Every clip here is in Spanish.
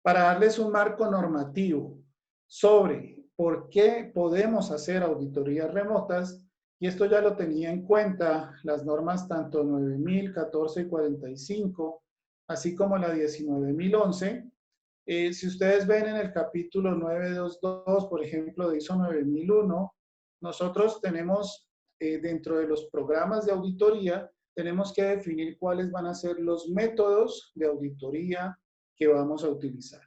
para darles un marco normativo sobre por qué podemos hacer auditorías remotas, y esto ya lo tenía en cuenta las normas tanto 9000, 14 y 45, así como la 19011. Si ustedes ven en el capítulo 922, por ejemplo, de ISO 9001, nosotros tenemos dentro de los programas de auditoría, tenemos que definir cuáles van a ser los métodos de auditoría que vamos a utilizar.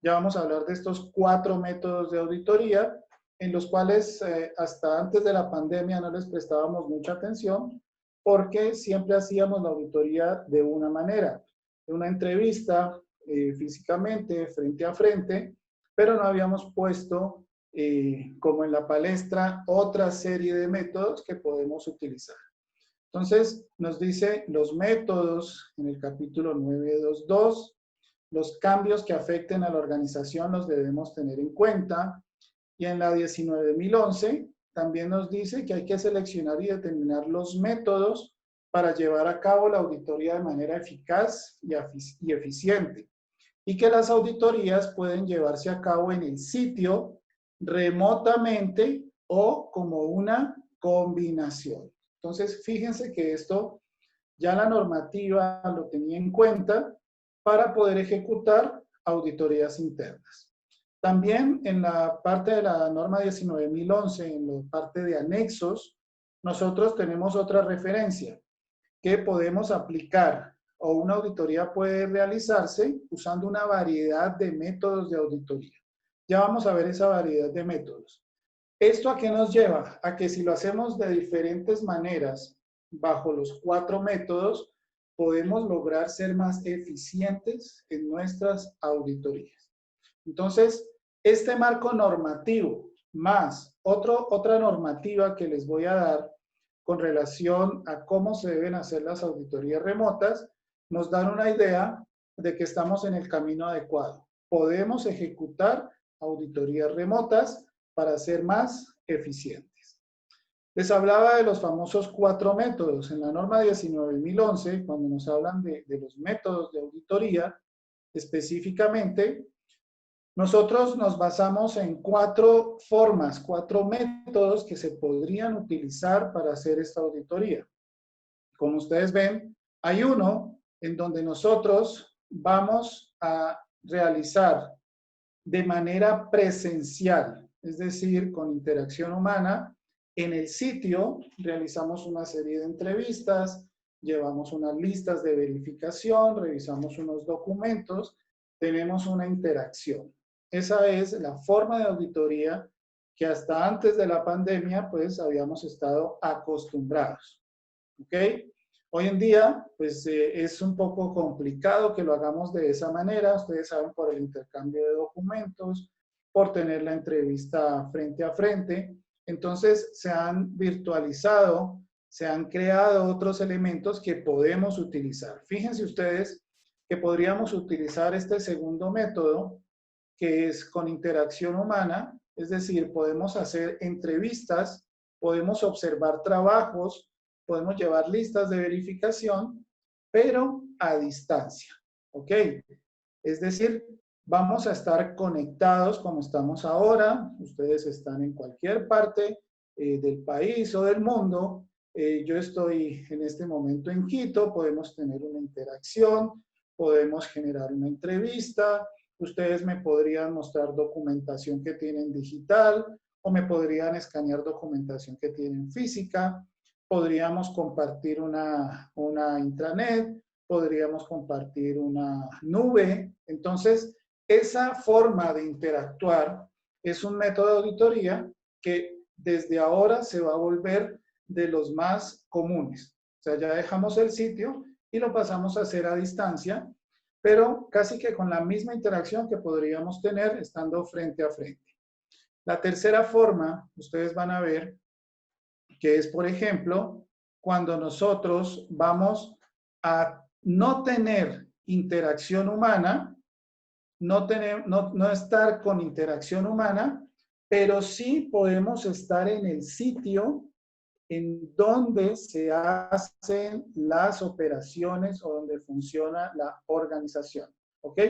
Ya vamos a hablar de estos 4 métodos de auditoría, en los cuales hasta antes de la pandemia no les prestábamos mucha atención, porque siempre hacíamos la auditoría de una manera, de una entrevista físicamente, frente a frente, pero no habíamos puesto, como en la palestra, otra serie de métodos que podemos utilizar. Entonces, nos dice los métodos en el capítulo 922. Los cambios que afecten a la organización los debemos tener en cuenta. Y en la 19011 también nos dice que hay que seleccionar y determinar los métodos para llevar a cabo la auditoría de manera eficaz y eficiente. Y que las auditorías pueden llevarse a cabo en el sitio, remotamente o como una combinación. Entonces, fíjense que esto ya la normativa lo tenía en cuenta para poder ejecutar auditorías internas. También en la parte de la norma 19011, en la parte de anexos, nosotros tenemos otra referencia que podemos aplicar o una auditoría puede realizarse usando una variedad de métodos de auditoría. Ya vamos a ver esa variedad de métodos. ¿Esto a qué nos lleva? A que si lo hacemos de diferentes maneras, bajo los 4 métodos, podemos lograr ser más eficientes en nuestras auditorías. Entonces, este marco normativo más otra normativa que les voy a dar con relación a cómo se deben hacer las auditorías remotas, nos dan una idea de que estamos en el camino adecuado. Podemos ejecutar auditorías remotas para ser más eficientes. Les hablaba de los famosos 4 métodos. En la norma 19011, cuando nos hablan de los métodos de auditoría, específicamente, nosotros nos basamos en 4 formas, 4 métodos que se podrían utilizar para hacer esta auditoría. Como ustedes ven, hay uno en donde nosotros vamos a realizar de manera presencial, es decir, con interacción humana. En el sitio realizamos una serie de entrevistas, llevamos unas listas de verificación, revisamos unos documentos, tenemos una interacción. Esa es la forma de auditoría que hasta antes de la pandemia pues habíamos estado acostumbrados. ¿Ok? Hoy en día, pues es un poco complicado que lo hagamos de esa manera. Ustedes saben, por el intercambio de documentos, por tener la entrevista frente a frente. Entonces, se han virtualizado, se han creado otros elementos que podemos utilizar. Fíjense ustedes que podríamos utilizar este segundo método, que es con interacción humana, es decir, podemos hacer entrevistas, podemos observar trabajos, podemos llevar listas de verificación, pero a distancia, ¿ok? Es decir, vamos a estar conectados como estamos ahora, ustedes están en cualquier parte del país o del mundo, yo estoy en este momento en Quito, podemos tener una interacción, podemos generar una entrevista, ustedes me podrían mostrar documentación que tienen digital o me podrían escanear documentación que tienen física, podríamos compartir una intranet, podríamos compartir una nube. Entonces, esa forma de interactuar es un método de auditoría que desde ahora se va a volver de los más comunes. O sea, ya dejamos el sitio y lo pasamos a hacer a distancia, pero casi que con la misma interacción que podríamos tener estando frente a frente. La tercera forma, ustedes van a ver, que es, por ejemplo, cuando nosotros vamos a no tener interacción humana, no estar con interacción humana, pero sí podemos estar en el sitio en donde se hacen las operaciones o donde funciona la organización. ¿Ok?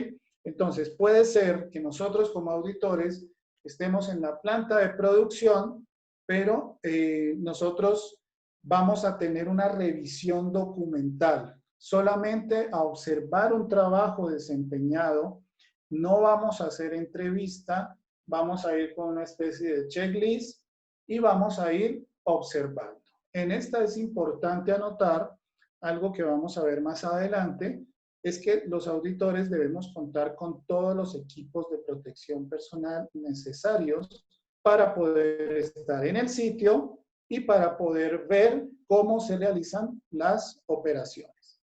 Entonces, puede ser que nosotros como auditores estemos en la planta de producción, pero nosotros vamos a tener una revisión documental, solamente a observar un trabajo desempeñado. No vamos a hacer entrevista, vamos a ir con una especie de checklist y vamos a ir observando. En esta es importante anotar algo que vamos a ver más adelante, es que los auditores debemos contar con todos los equipos de protección personal necesarios para poder estar en el sitio y para poder ver cómo se realizan las operaciones.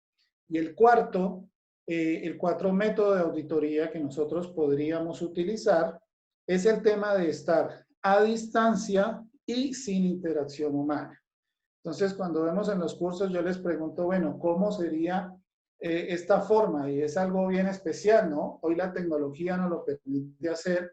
Y el cuarto método de auditoría que nosotros podríamos utilizar es el tema de estar a distancia y sin interacción humana. Entonces, cuando vemos en los cursos, yo les pregunto, bueno, ¿cómo sería esta forma? Y es algo bien especial, ¿no? Hoy la tecnología nos lo permite hacer.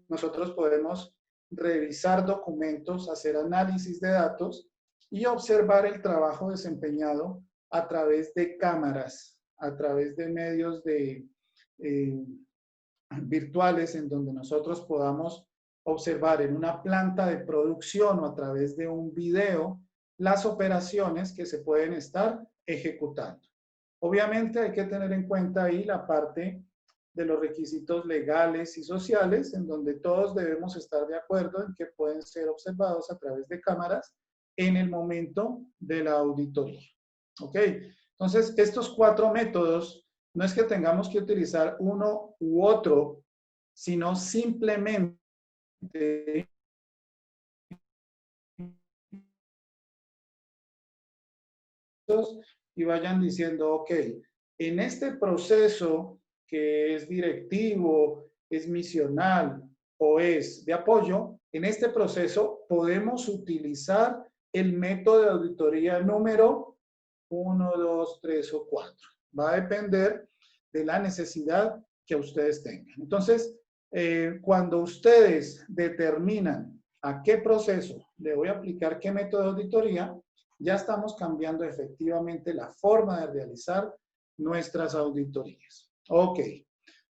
Nosotros podemos revisar documentos, hacer análisis de datos y observar el trabajo desempeñado a través de cámaras, a través de medios virtuales en donde nosotros podamos observar en una planta de producción o a través de un video las operaciones que se pueden estar ejecutando. Obviamente hay que tener en cuenta ahí la parte de los requisitos legales y sociales, en donde todos debemos estar de acuerdo en que pueden ser observados a través de cámaras en el momento de la auditoría. ¿Ok? Entonces, estos 4 métodos no es que tengamos que utilizar uno u otro, sino simplemente y vayan diciendo, ok, en este proceso que es directivo, es misional o es de apoyo, en este proceso podemos utilizar el método de auditoría número 1, 2, 3 o 4. Va a depender de la necesidad que ustedes tengan. Entonces, cuando ustedes determinan a qué proceso le voy a aplicar qué método de auditoría, ya estamos cambiando efectivamente la forma de realizar nuestras auditorías. Ok.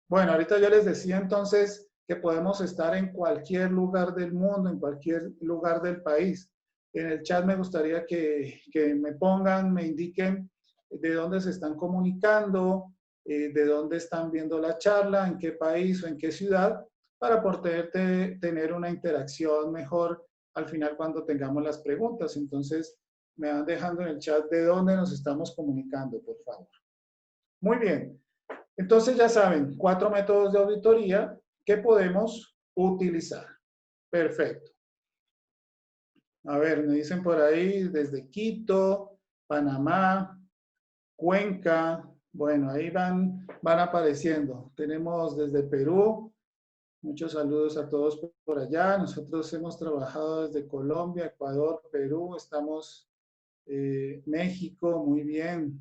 Bueno, ahorita yo les decía entonces que podemos estar en cualquier lugar del mundo, en cualquier lugar del país. En el chat me gustaría que me pongan, me indiquen de dónde se están comunicando, de dónde están viendo la charla, en qué país o en qué ciudad, para poder tener una interacción mejor al final cuando tengamos las preguntas. Entonces, me van dejando en el chat de dónde nos estamos comunicando, por favor. Muy bien. Entonces ya saben, 4 métodos de auditoría que podemos utilizar. Perfecto. A ver, me dicen por ahí desde Quito, Panamá, Cuenca. Bueno, ahí van apareciendo. Tenemos desde Perú. Muchos saludos a todos por allá. Nosotros hemos trabajado desde Colombia, Ecuador, Perú. Estamos México, muy bien.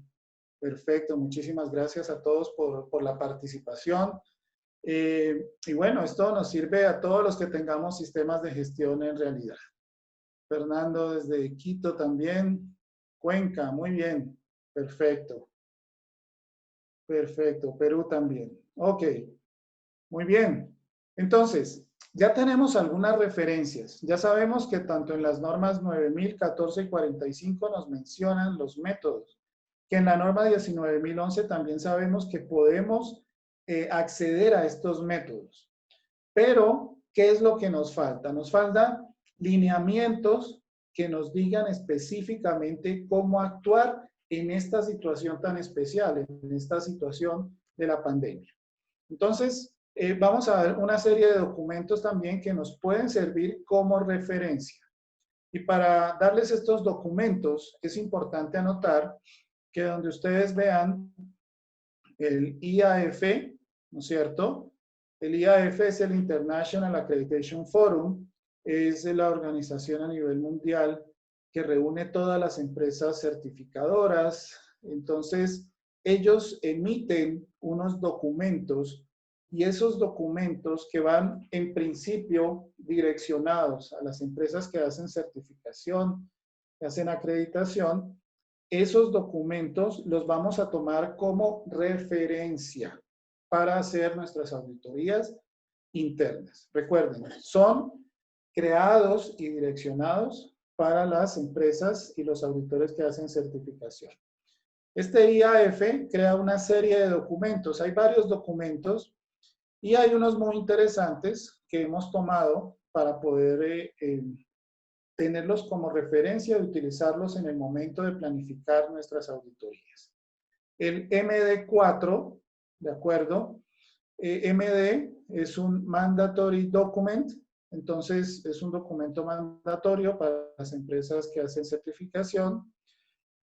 Perfecto, muchísimas gracias a todos por la participación. Y bueno, esto nos sirve a todos los que tengamos sistemas de gestión en realidad. Fernando desde Quito también. Cuenca, muy bien. Perfecto. Perfecto. Perú también. Ok. Muy bien. Entonces, ya tenemos algunas referencias. Ya sabemos que tanto en las normas 9000, 14 y 45 nos mencionan los métodos. Que en la norma 19011 también sabemos que podemos acceder a estos métodos. Pero, ¿qué es lo que nos falta? Nos faltan lineamientos que nos digan específicamente cómo actuar en esta situación tan especial, en esta situación de la pandemia. Entonces, vamos a ver una serie de documentos también que nos pueden servir como referencia. Y para darles estos documentos, es importante anotar que donde ustedes vean el IAF, ¿no es cierto? El IAF es el International Accreditation Forum, es la organización a nivel mundial que reúne todas las empresas certificadoras. Entonces, ellos emiten unos documentos y esos documentos que van en principio direccionados a las empresas que hacen certificación, que hacen acreditación, esos documentos los vamos a tomar como referencia. para hacer nuestras auditorías internas. Recuerden, son creados y direccionados para las empresas y los auditores que hacen certificación. Este IAF crea una serie de documentos. Hay varios documentos y hay unos muy interesantes que hemos tomado para poder tenerlos como referencia y utilizarlos en el momento de planificar nuestras auditorías. El MD4, ¿de acuerdo? MD es un Mandatory Document, entonces es un documento mandatorio para las empresas que hacen certificación,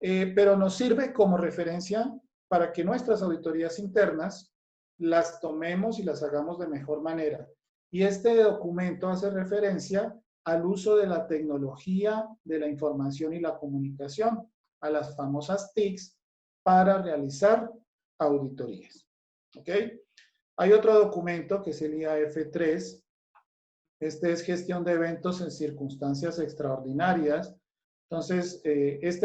pero nos sirve como referencia para que nuestras auditorías internas las tomemos y las hagamos de mejor manera. Y este documento hace referencia al uso de la tecnología de la información y la comunicación, a las famosas TICs, para realizar auditorías. ¿Ok? Hay otro documento que es el IAF3. Este es gestión de eventos en circunstancias extraordinarias. Entonces,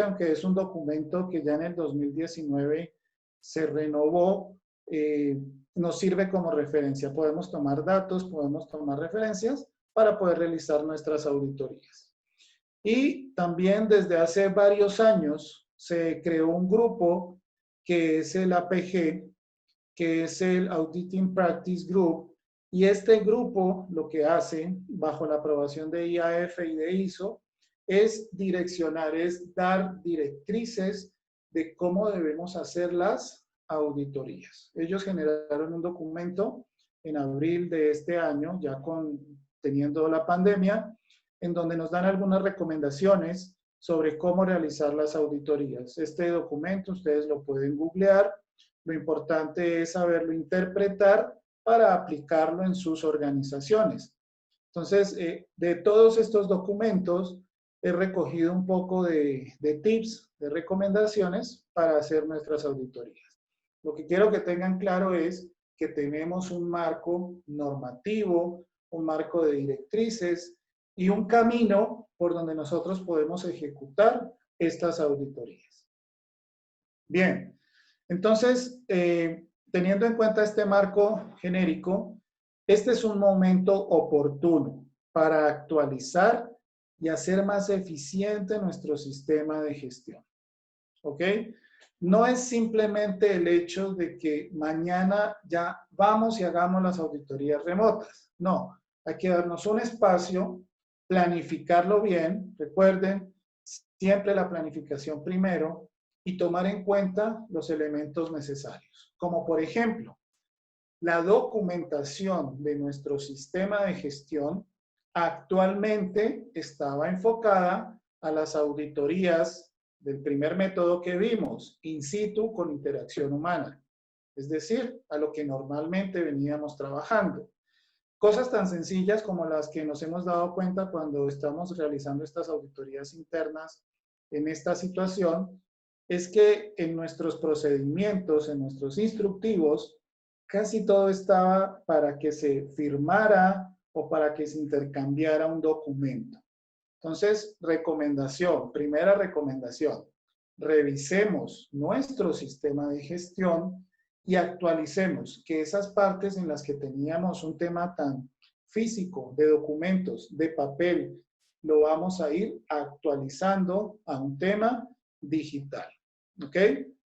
aunque es un documento que ya en el 2019 se renovó, nos sirve como referencia. Podemos tomar datos, podemos tomar referencias para poder realizar nuestras auditorías. Y también desde hace varios años se creó un grupo que es el APG, que es el Auditing Practice Group, y este grupo lo que hace, bajo la aprobación de IAF y de ISO, es direccionar, es dar directrices de cómo debemos hacer las auditorías. Ellos generaron un documento en abril de este año, ya teniendo la pandemia, en donde nos dan algunas recomendaciones sobre cómo realizar las auditorías. Este documento ustedes lo pueden googlear. Lo importante es saberlo interpretar para aplicarlo en sus organizaciones. Entonces, de todos estos documentos, he recogido un poco de tips, de recomendaciones para hacer nuestras auditorías. Lo que quiero que tengan claro es que tenemos un marco normativo, un marco de directrices y un camino por donde nosotros podemos ejecutar estas auditorías. Bien, entonces, teniendo en cuenta este marco genérico, este es un momento oportuno para actualizar y hacer más eficiente nuestro sistema de gestión. ¿Ok? No es simplemente el hecho de que mañana ya vamos y hagamos las auditorías remotas. No, hay que darnos un espacio, planificarlo bien. Recuerden, siempre la planificación primero y tomar en cuenta los elementos necesarios. Como por ejemplo, la documentación de nuestro sistema de gestión actualmente estaba enfocada a las auditorías del primer método que vimos, in situ con interacción humana, es decir, a lo que normalmente veníamos trabajando. Cosas tan sencillas como las que nos hemos dado cuenta cuando estamos realizando estas auditorías internas en esta situación, es que en nuestros procedimientos, en nuestros instructivos, casi todo estaba para que se firmara o para que se intercambiara un documento. Entonces, primera recomendación, revisemos nuestro sistema de gestión y actualicemos que esas partes en las que teníamos un tema tan físico, de documentos, de papel, lo vamos a ir actualizando a un tema digital. ¿Ok?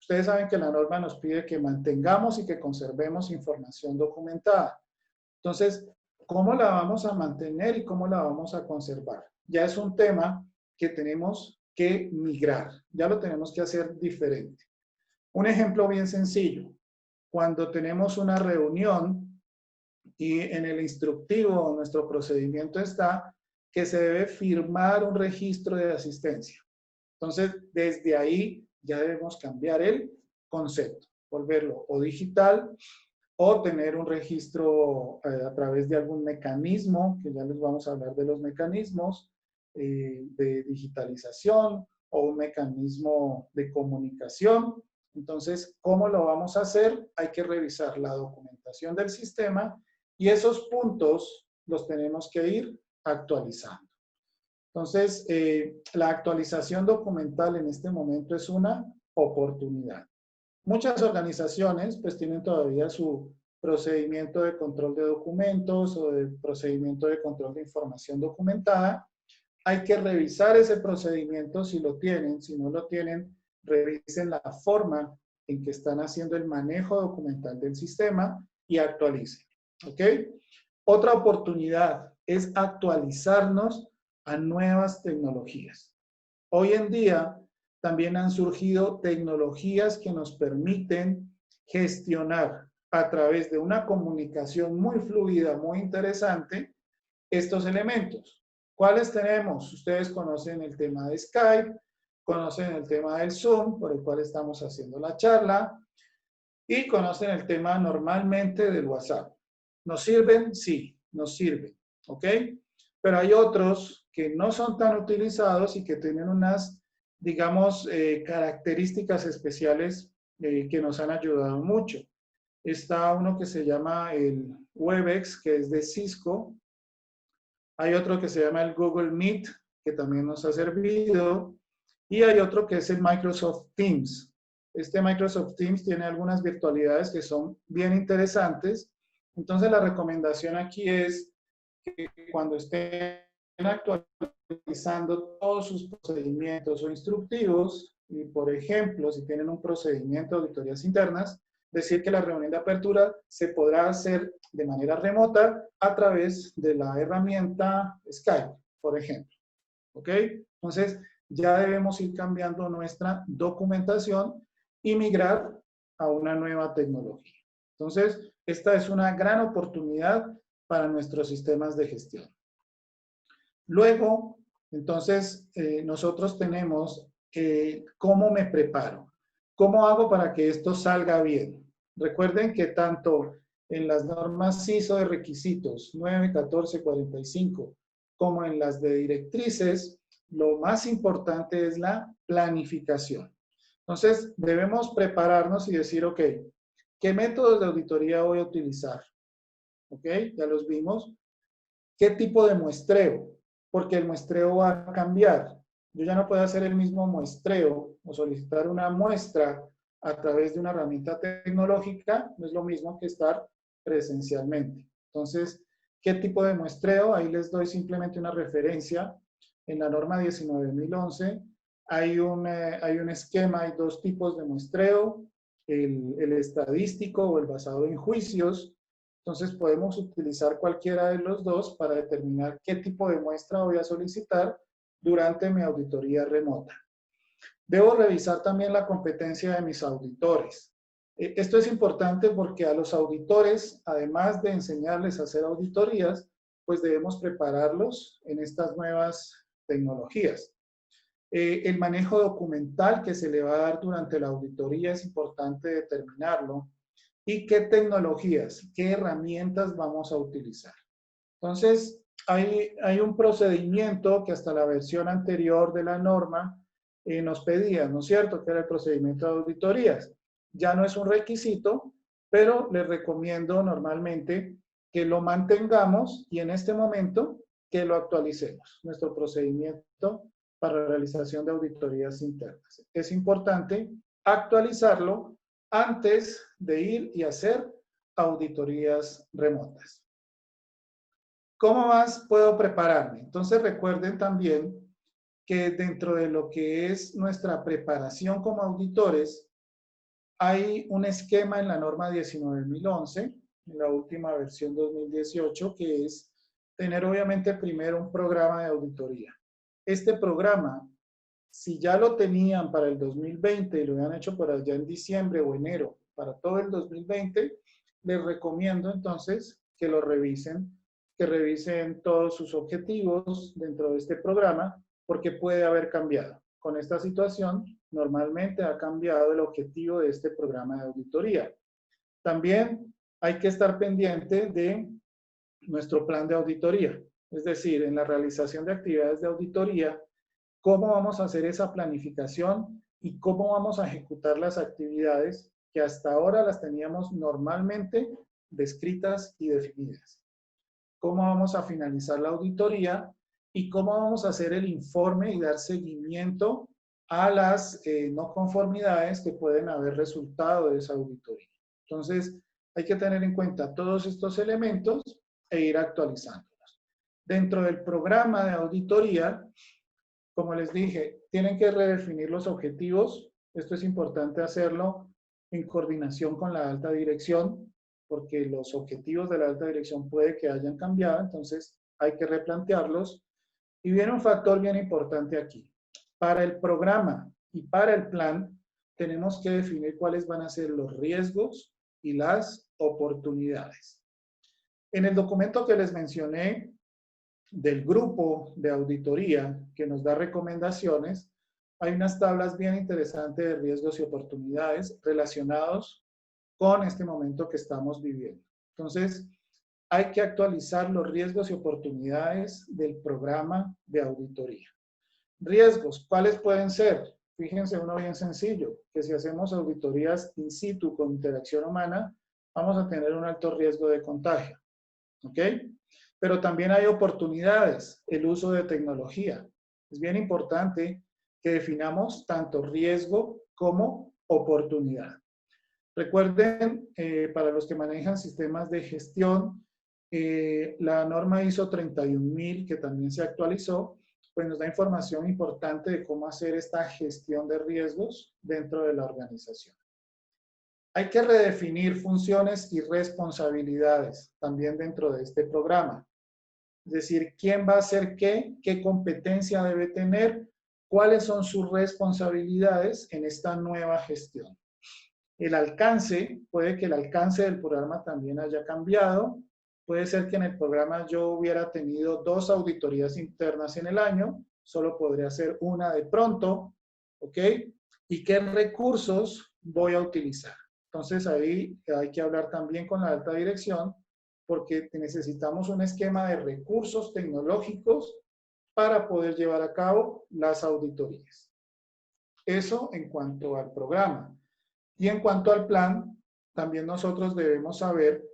Ustedes saben que la norma nos pide que mantengamos y que conservemos información documentada. Entonces, ¿cómo la vamos a mantener y cómo la vamos a conservar? Ya es un tema que tenemos que migrar, ya lo tenemos que hacer diferente. Un ejemplo bien sencillo, cuando tenemos una reunión y en el instructivo, nuestro procedimiento está que se debe firmar un registro de asistencia. Entonces, desde ahí ya debemos cambiar el concepto, volverlo o digital o tener un registro a través de algún mecanismo, que ya les vamos a hablar de los mecanismos de digitalización o un mecanismo de comunicación. Entonces, ¿cómo lo vamos a hacer? Hay que revisar la documentación del sistema y esos puntos los tenemos que ir actualizando. Entonces, la actualización documental en este momento es una oportunidad. Muchas organizaciones pues tienen todavía su procedimiento de control de documentos o de procedimiento de control de información documentada. Hay que revisar ese procedimiento si lo tienen. Si no lo tienen, revisen la forma en que están haciendo el manejo documental del sistema y actualicen. ¿Ok? Otra oportunidad es actualizarnos a nuevas tecnologías. Hoy en día también han surgido tecnologías que nos permiten gestionar a través de una comunicación muy fluida, muy interesante, estos elementos. ¿Cuáles tenemos? Ustedes conocen el tema de Skype, conocen el tema del Zoom, por el cual estamos haciendo la charla, y conocen el tema normalmente del WhatsApp. ¿Nos sirven? Sí, nos sirven. ¿Ok? Pero hay otros que no son tan utilizados y que tienen unas, digamos, características especiales que nos han ayudado mucho. Está uno que se llama el Webex, que es de Cisco. Hay otro que se llama el Google Meet, que también nos ha servido. Y hay otro que es el Microsoft Teams. Este Microsoft Teams tiene algunas virtualidades que son bien interesantes. Entonces, la recomendación aquí es que cuando estén actualizando todos sus procedimientos o instructivos, y por ejemplo, si tienen un procedimiento de auditorías internas, decir que la reunión de apertura se podrá hacer de manera remota a través de la herramienta Skype, por ejemplo. ¿Ok? Entonces, ya debemos ir cambiando nuestra documentación y migrar a una nueva tecnología. Entonces, esta es una gran oportunidad para nuestros sistemas de gestión. Luego, entonces, nosotros tenemos cómo me preparo. ¿Cómo hago para que esto salga bien? Recuerden que tanto en las normas ISO de requisitos 9, 14, 45, como en las de directrices, lo más importante es la planificación. Entonces, debemos prepararnos y decir, ok, ¿qué métodos de auditoría voy a utilizar? ¿Ok? Ya los vimos. ¿Qué tipo de muestreo? Porque el muestreo va a cambiar. Yo ya no puedo hacer el mismo muestreo o solicitar una muestra a través de una herramienta tecnológica, no es lo mismo que estar presencialmente. Entonces, ¿qué tipo de muestreo? Ahí les doy simplemente una referencia. En la norma 19.011 hay un esquema, hay dos tipos de muestreo, el estadístico o el basado en juicios. Entonces podemos utilizar cualquiera de los dos para determinar qué tipo de muestra voy a solicitar durante mi auditoría remota. Debo revisar también la competencia de mis auditores. Esto es importante porque a los auditores, además de enseñarles a hacer auditorías, pues debemos prepararlos en estas nuevas tecnologías. El manejo documental que se le va a dar durante la auditoría es importante determinarlo. ¿Y qué tecnologías, qué herramientas vamos a utilizar? Entonces, hay un procedimiento que hasta la versión anterior de la norma nos pedía, ¿no es cierto?, que era el procedimiento de auditorías. Ya no es un requisito, pero les recomiendo normalmente que lo mantengamos y en este momento que lo actualicemos, nuestro procedimiento para la realización de auditorías internas. Es importante actualizarlo antes de ir y hacer auditorías remotas. ¿Cómo más puedo prepararme? Entonces recuerden también que dentro de lo que es nuestra preparación como auditores, hay un esquema en la norma 19.011, en la última versión 2018, que es tener obviamente primero un programa de auditoría. Este programa, si ya lo tenían para el 2020 y lo habían hecho por allá en diciembre o enero para todo el 2020, les recomiendo entonces que lo revisen, que revisen todos sus objetivos dentro de este programa, porque puede haber cambiado. Con esta situación, normalmente ha cambiado el objetivo de este programa de auditoría. También hay que estar pendiente de nuestro plan de auditoría, es decir, en la realización de actividades de auditoría, cómo vamos a hacer esa planificación y cómo vamos a ejecutar las actividades que hasta ahora las teníamos normalmente descritas y definidas. Cómo vamos a finalizar la auditoría y cómo vamos a hacer el informe y dar seguimiento a las no conformidades que pueden haber resultado de esa auditoría. Entonces, Hay que tener en cuenta todos estos elementos e ir actualizándolos. Dentro del programa de auditoría, como les dije, tienen que redefinir los objetivos. Esto es importante hacerlo en coordinación con la alta dirección, porque los objetivos de la alta dirección puede que hayan cambiado, entonces hay que replantearlos. Y viene un factor bien importante aquí. Para el programa y para el plan, tenemos que definir cuáles van a ser los riesgos y las oportunidades. En el documento que les mencioné del grupo de auditoría que nos da recomendaciones, hay unas tablas bien interesantes de riesgos y oportunidades relacionados con este momento que estamos viviendo. Entonces, hay que actualizar los riesgos y oportunidades del programa de auditoría. Riesgos, ¿cuáles pueden ser? Fíjense uno bien sencillo, que si hacemos auditorías in situ con interacción humana, vamos a tener un alto riesgo de contagio. ¿Ok? Pero también hay oportunidades, el uso de tecnología. Es bien importante que definamos tanto riesgo como oportunidad. Recuerden, para los que manejan sistemas de gestión, la norma ISO 31000, que también se actualizó, pues nos da información importante de cómo hacer esta gestión de riesgos dentro de la organización. Hay que redefinir funciones y responsabilidades también dentro de este programa. Es decir, quién va a hacer qué competencia debe tener, cuáles son sus responsabilidades en esta nueva gestión. El alcance, puede que el alcance del programa también haya cambiado. Puede ser que en el programa yo hubiera tenido 2 auditorías internas en el año, solo podría ser una de pronto, ¿ok? ¿Y qué recursos voy a utilizar? Entonces ahí hay que hablar también con la alta dirección porque necesitamos un esquema de recursos tecnológicos para poder llevar a cabo las auditorías. Eso en cuanto al programa. Y en cuanto al plan, también nosotros debemos saber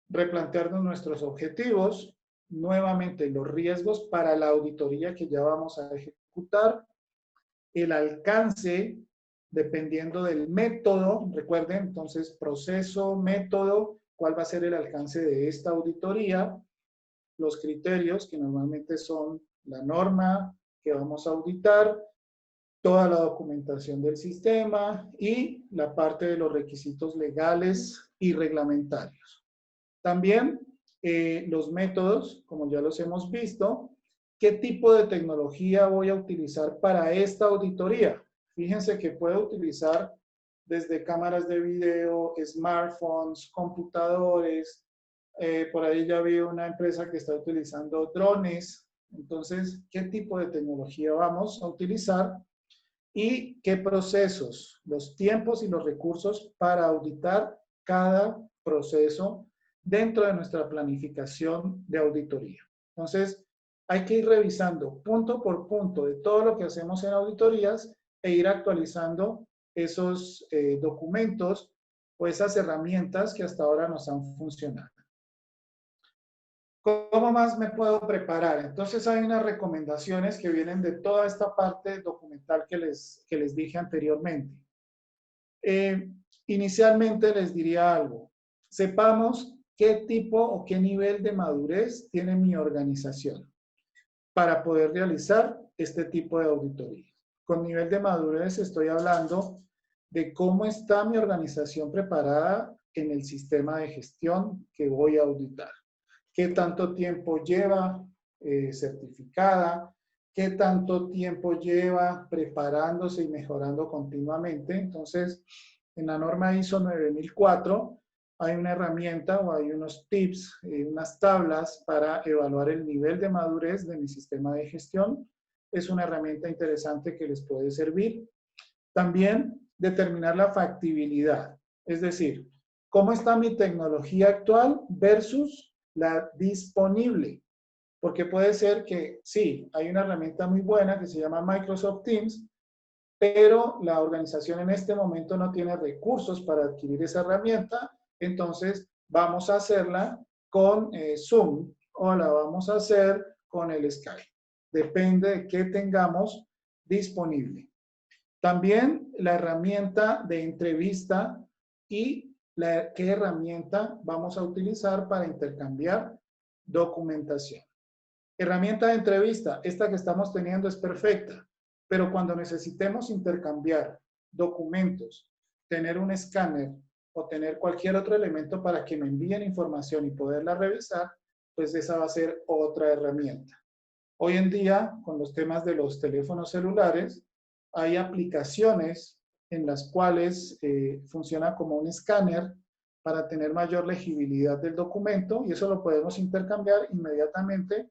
replantearnos nuestros objetivos, nuevamente los riesgos para la auditoría que ya vamos a ejecutar, el alcance dependiendo del método, recuerden, entonces proceso, método, cuál va a ser el alcance de esta auditoría, los criterios que normalmente son la norma que vamos a auditar, toda la documentación del sistema y la parte de los requisitos legales y reglamentarios. También los métodos, como ya los hemos visto, ¿qué tipo de tecnología voy a utilizar para esta auditoría? Fíjense que puedo utilizar desde cámaras de video, smartphones, computadores, por ahí ya vi una empresa que está utilizando drones. Entonces, ¿qué tipo de tecnología vamos a utilizar? Y qué procesos, los tiempos y los recursos para auditar cada proceso dentro de nuestra planificación de auditoría. Entonces, hay que ir revisando punto por punto de todo lo que hacemos en auditorías e ir actualizando esos documentos o esas herramientas que hasta ahora nos han funcionado. ¿Cómo más me puedo preparar? Entonces hay unas recomendaciones que vienen de toda esta parte documental que les dije anteriormente. Inicialmente les diría algo. Sepamos qué tipo o qué nivel de madurez tiene mi organización para poder realizar este tipo de auditoría. Con nivel de madurez estoy hablando de cómo está mi organización preparada en el sistema de gestión que voy a auditar. ¿Qué tanto tiempo lleva certificada? ¿Qué tanto tiempo lleva preparándose y mejorando continuamente? Entonces, en la norma ISO 9004 hay una herramienta o hay unos tips, unas tablas para evaluar el nivel de madurez de mi sistema de gestión. Es una herramienta interesante que les puede servir. También determinar la factibilidad, es decir, cómo está mi tecnología actual versus la disponible. Porque puede ser que sí, hay una herramienta muy buena que se llama Microsoft Teams, pero la organización en este momento no tiene recursos para adquirir esa herramienta, entonces vamos a hacerla con Zoom o la vamos a hacer con el Skype. Depende de qué tengamos disponible. También la herramienta de entrevista y qué herramienta vamos a utilizar para intercambiar documentación. Herramienta de entrevista, esta que estamos teniendo es perfecta, pero cuando necesitemos intercambiar documentos, tener un escáner o tener cualquier otro elemento para que me envíen información y poderla revisar, pues esa va a ser otra herramienta. Hoy en día, con los temas de los teléfonos celulares, hay aplicaciones en las cuales funciona como un escáner para tener mayor legibilidad del documento y eso lo podemos intercambiar inmediatamente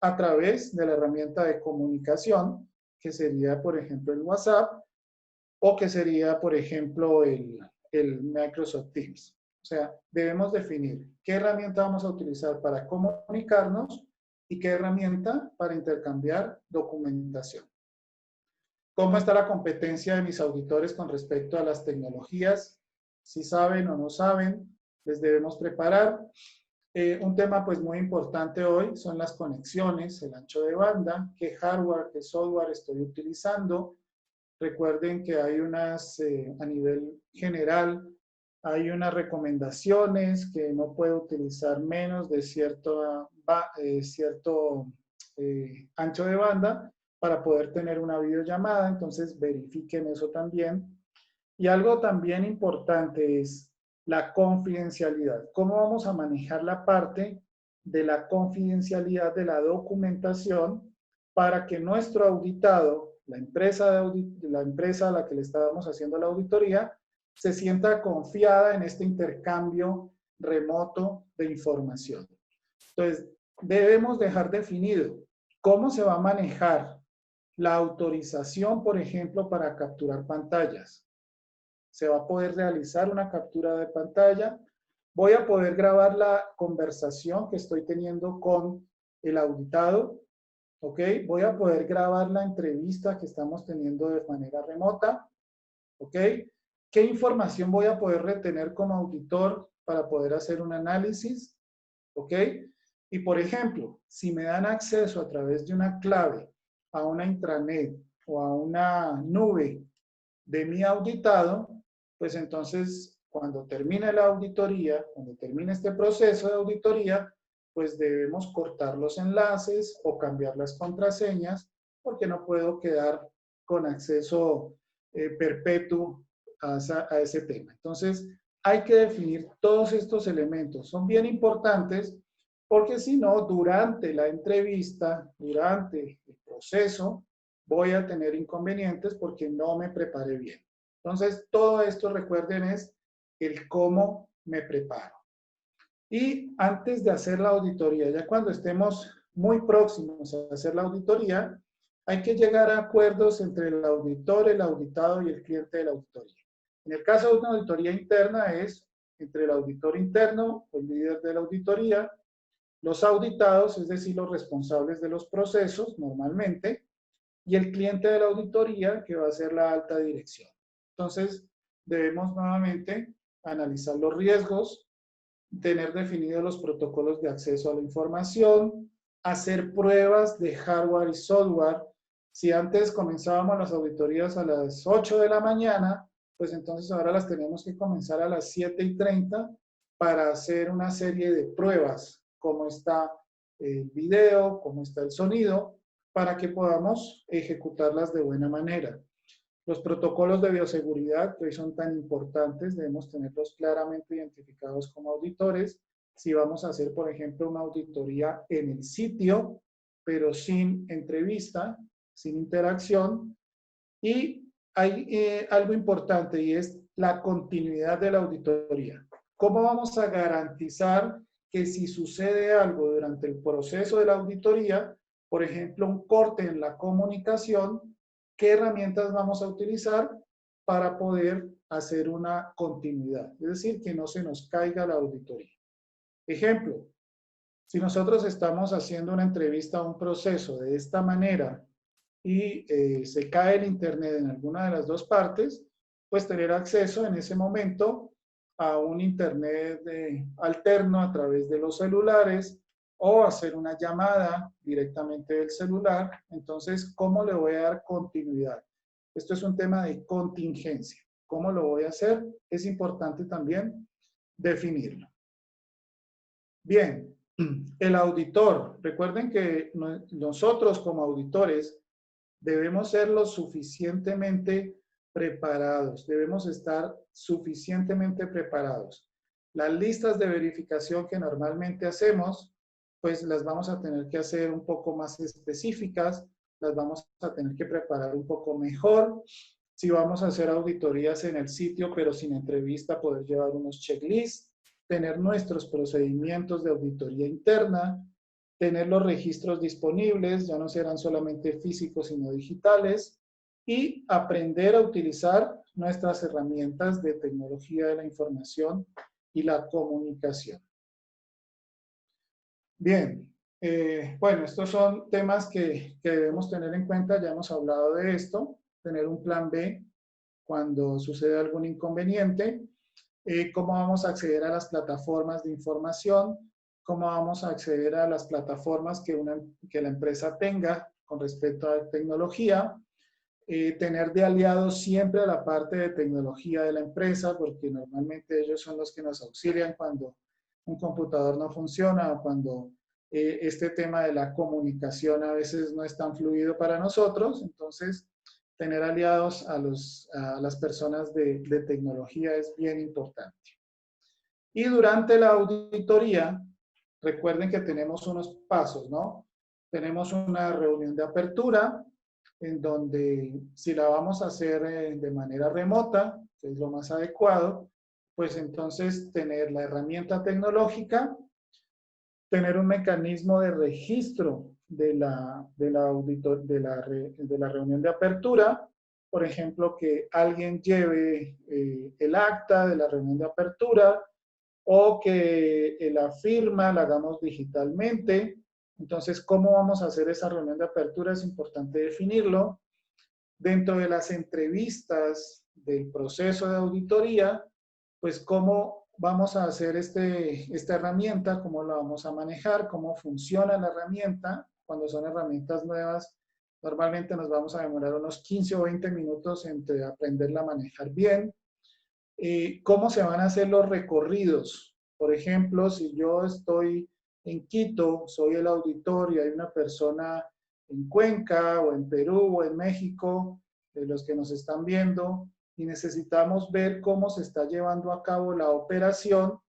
a través de la herramienta de comunicación, que sería, por ejemplo, el WhatsApp o que sería, por ejemplo, el Microsoft Teams. O sea, debemos definir qué herramienta vamos a utilizar para comunicarnos y qué herramienta para intercambiar documentación. ¿Cómo está la competencia de mis auditores con respecto a las tecnologías? Si saben o no saben, les debemos preparar. Un tema pues muy importante hoy son las conexiones, el ancho de banda, qué hardware, qué software estoy utilizando. Recuerden que hay unas, a nivel general, hay unas recomendaciones que no puede utilizar menos de cierto ancho de banda para poder tener una videollamada, entonces verifiquen eso también. Y algo también importante es la confidencialidad. ¿Cómo vamos a manejar la parte de la confidencialidad de la documentación para que nuestro auditado, la empresa a la que le estábamos haciendo la auditoría, se sienta confiada en este intercambio remoto de información? Entonces, debemos dejar definido cómo se va a manejar la autorización, por ejemplo, para capturar pantallas. Se va a poder realizar una captura de pantalla. Voy a poder grabar la conversación que estoy teniendo con el auditado. ¿Ok? Voy a poder grabar la entrevista que estamos teniendo de manera remota. ¿Ok? ¿Qué información voy a poder retener como auditor para poder hacer un análisis? ¿Ok? Y por ejemplo, si me dan acceso a través de una clave a una intranet o a una nube de mi auditado, pues entonces cuando termine la auditoría, cuando termine este proceso de auditoría, pues debemos cortar los enlaces o cambiar las contraseñas porque no puedo quedar con acceso perpetuo a ese tema. Entonces, hay que definir todos estos elementos. Son bien importantes porque si no, durante la entrevista, durante el proceso, voy a tener inconvenientes porque no me preparé bien. Entonces, todo esto, recuerden, es el cómo me preparo. Y antes de hacer la auditoría, ya cuando estemos muy próximos a hacer la auditoría, hay que llegar a acuerdos entre el auditor, el auditado y el cliente de la auditoría. En el caso de una auditoría interna es entre el auditor interno, el líder de la auditoría, los auditados, es decir, los responsables de los procesos normalmente, y el cliente de la auditoría, que va a ser la alta dirección. Entonces, debemos nuevamente analizar los riesgos, tener definidos los protocolos de acceso a la información, hacer pruebas de hardware y software. Si antes comenzábamos las auditorías a las 8 de la mañana, pues entonces ahora las tenemos que comenzar a las 7:30 para hacer una serie de pruebas, cómo está el video, cómo está el sonido, para que podamos ejecutarlas de buena manera. Los protocolos de bioseguridad, que hoy son tan importantes, debemos tenerlos claramente identificados como auditores. Si vamos a hacer, por ejemplo, una auditoría en el sitio, pero sin entrevista, sin interacción. Y hay algo importante y es la continuidad de la auditoría. ¿Cómo vamos a garantizar que si sucede algo durante el proceso de la auditoría, por ejemplo, un corte en la comunicación, qué herramientas vamos a utilizar para poder hacer una continuidad? Es decir, que no se nos caiga la auditoría. Ejemplo, si nosotros estamos haciendo una entrevista a un proceso de esta manera y se cae el internet en alguna de las dos partes, pues tener acceso en ese momento a un internet alterno a través de los celulares o hacer una llamada directamente del celular. Entonces, ¿cómo le voy a dar continuidad? Esto es un tema de contingencia. ¿Cómo lo voy a hacer? Es importante también definirlo. Bien, el auditor. Recuerden que nosotros como auditores debemos ser lo suficientemente preparados, debemos estar suficientemente preparados. Las listas de verificación que normalmente hacemos, pues las vamos a tener que hacer un poco más específicas, las vamos a tener que preparar un poco mejor. Si vamos a hacer auditorías en el sitio, pero sin entrevista, poder llevar unos checklists, tener nuestros procedimientos de auditoría interna, tener los registros disponibles, ya no serán solamente físicos, sino digitales, y aprender a utilizar nuestras herramientas de tecnología de la información y la comunicación. Bien, bueno, estos son temas que debemos tener en cuenta, ya hemos hablado de esto, tener un plan B cuando sucede algún inconveniente, cómo vamos a acceder a las plataformas de información, cómo vamos a acceder a las plataformas que la empresa tenga con respecto a tecnología, tener de aliados siempre a la parte de tecnología de la empresa, porque normalmente ellos son los que nos auxilian cuando un computador no funciona o cuando este tema de la comunicación a veces no es tan fluido para nosotros. Entonces, tener aliados a las personas de tecnología es bien importante. Y durante la auditoría, recuerden que tenemos unos pasos, ¿no? Tenemos una reunión de apertura, en donde si la vamos a hacer de manera remota, que es lo más adecuado, pues entonces tener la herramienta tecnológica, tener un mecanismo de registro de la reunión de apertura, por ejemplo, que alguien lleve el acta de la reunión de apertura o que la firma la hagamos digitalmente. Entonces, ¿cómo vamos a hacer esa reunión de apertura? Es importante definirlo. Dentro de las entrevistas del proceso de auditoría, pues cómo vamos a hacer esta herramienta, cómo la vamos a manejar, cómo funciona la herramienta. Cuando son herramientas nuevas, normalmente nos vamos a demorar unos 15 o 20 minutos entre aprenderla a manejar bien. ¿Cómo se van a hacer los recorridos? Por ejemplo, si yo estoy en Quito, soy el auditor y hay una persona en Cuenca o en Perú o en México, de los que nos están viendo, y necesitamos ver cómo se está llevando a cabo la operación,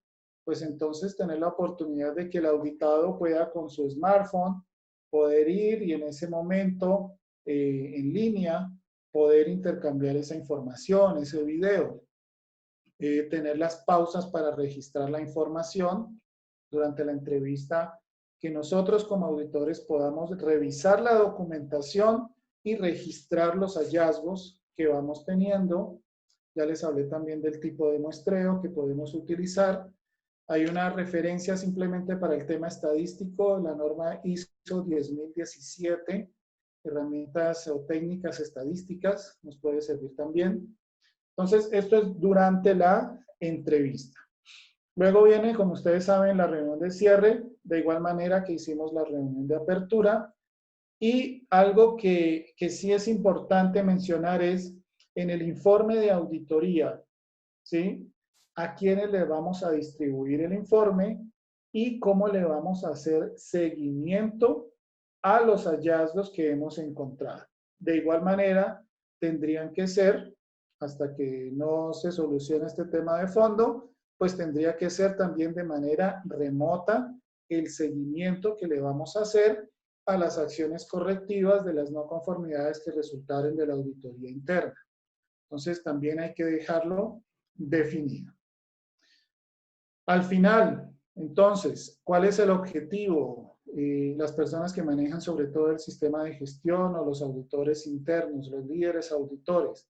pues entonces tener la oportunidad de que el auditado pueda con su smartphone poder ir y en ese momento en línea poder intercambiar esa información, ese video. Tener las pausas para registrar la información durante la entrevista, que nosotros como auditores podamos revisar la documentación y registrar los hallazgos que vamos teniendo. Ya les hablé también del tipo de muestreo que podemos utilizar. Hay una referencia simplemente para el tema estadístico, la norma ISO 10017, herramientas o técnicas estadísticas, nos puede servir también. Entonces, esto es durante la entrevista. Luego viene, como ustedes saben, la reunión de cierre, de igual manera que hicimos la reunión de apertura. Y algo que sí es importante mencionar es en el informe de auditoría, ¿sí? A quiénes le vamos a distribuir el informe y cómo le vamos a hacer seguimiento a los hallazgos que hemos encontrado. De igual manera, tendrían que ser, hasta que no se solucione este tema de fondo, pues tendría que ser también de manera remota el seguimiento que le vamos a hacer a las acciones correctivas de las no conformidades que resultaron de la auditoría interna. Entonces, también hay que dejarlo definido. Al final, entonces, ¿cuál es el objetivo? Las personas que manejan sobre todo el sistema de gestión o los auditores internos, los líderes auditores.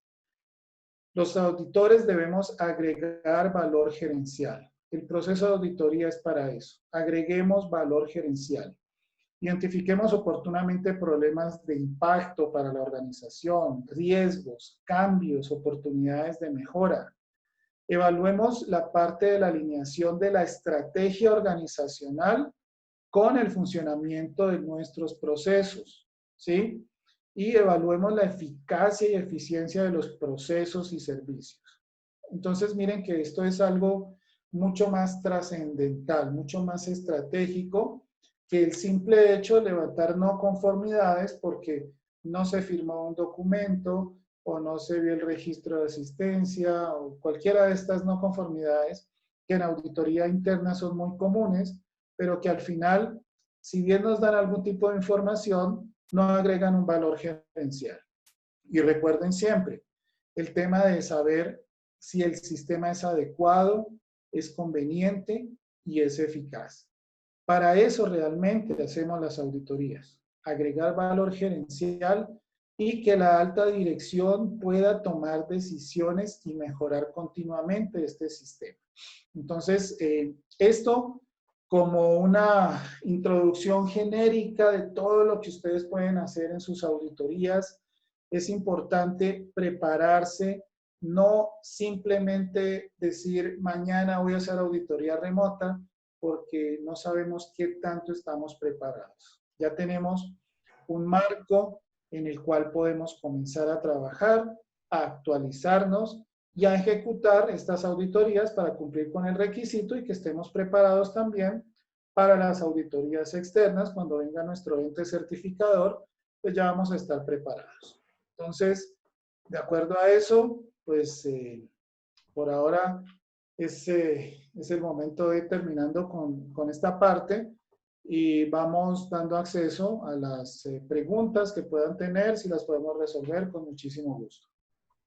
Los auditores debemos agregar valor gerencial. El proceso de auditoría es para eso. Agreguemos valor gerencial. Identifiquemos oportunamente problemas de impacto para la organización, riesgos, cambios, oportunidades de mejora. Evaluemos la parte de la alineación de la estrategia organizacional con el funcionamiento de nuestros procesos, ¿sí? Y evaluemos la eficacia y eficiencia de los procesos y servicios. Entonces, miren que esto es algo mucho más trascendental, mucho más estratégico que el simple hecho de levantar no conformidades porque no se firmó un documento o no se vio el registro de asistencia o cualquiera de estas no conformidades que en auditoría interna son muy comunes, pero que al final, si bien nos dan algún tipo de información, no agregan un valor gerencial. Y recuerden siempre el tema de saber si el sistema es adecuado, es conveniente y es eficaz. Para eso realmente hacemos las auditorías, agregar valor gerencial y que la alta dirección pueda tomar decisiones y mejorar continuamente este sistema. Entonces, esto como una introducción genérica de todo lo que ustedes pueden hacer en sus auditorías. Es importante prepararse, no simplemente decir mañana voy a hacer auditoría remota, porque no sabemos qué tanto estamos preparados. Ya tenemos un marco en el cual podemos comenzar a trabajar, a actualizarnos y a ejecutar estas auditorías para cumplir con el requisito y que estemos preparados también para las auditorías externas. Cuando venga nuestro ente certificador, pues ya vamos a estar preparados. Entonces, de acuerdo a eso, pues por ahora es el momento de ir terminando con esta parte y vamos dando acceso a las preguntas que puedan tener, si las podemos resolver con muchísimo gusto.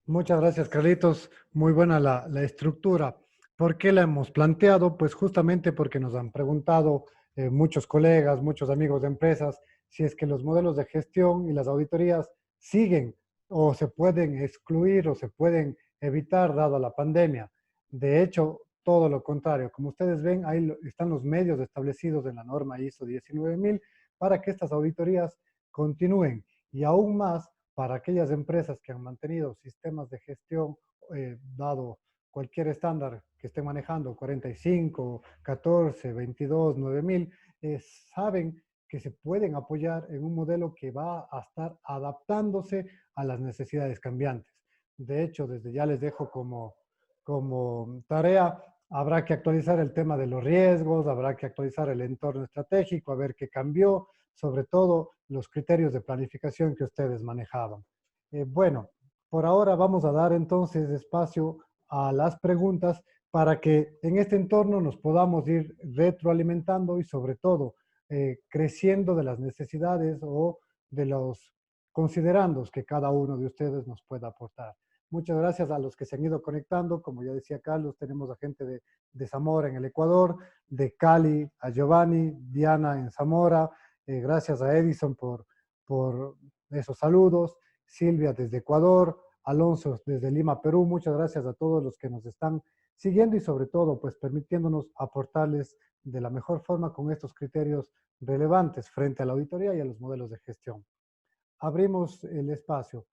Muchas gracias, Carlitos. Muy buena la estructura. ¿Por qué la hemos planteado? Pues justamente porque nos han preguntado muchos colegas, muchos amigos de empresas, si es que los modelos de gestión y las auditorías siguen o se pueden excluir o se pueden evitar dado la pandemia. De hecho, todo lo contrario. Como ustedes ven, ahí están los medios establecidos en la norma ISO 19000 para que estas auditorías continúen y aún más para aquellas empresas que han mantenido sistemas de gestión dado cualquier estándar que estén manejando, 45, 14, 22, 9000, saben que se pueden apoyar en un modelo que va a estar adaptándose a las necesidades cambiantes. De hecho, desde ya les dejo como tarea, habrá que actualizar el tema de los riesgos, habrá que actualizar el entorno estratégico, a ver qué cambió, sobre todo los criterios de planificación que ustedes manejaban. Bueno, por ahora vamos a dar entonces espacio a las preguntas para que en este entorno nos podamos ir retroalimentando y sobre todo creciendo de las necesidades o de los considerandos que cada uno de ustedes nos pueda aportar. Muchas gracias a los que se han ido conectando. Como ya decía Carlos, tenemos a gente de Zamora en el Ecuador, de Cali a Giovanni, Diana en Zamora. Gracias a Edison por esos saludos. Silvia desde Ecuador, Alonso desde Lima, Perú. Muchas gracias a todos los que nos están siguiendo y sobre todo pues permitiéndonos aportarles de la mejor forma con estos criterios relevantes frente a la auditoría y a los modelos de gestión. Abrimos el espacio.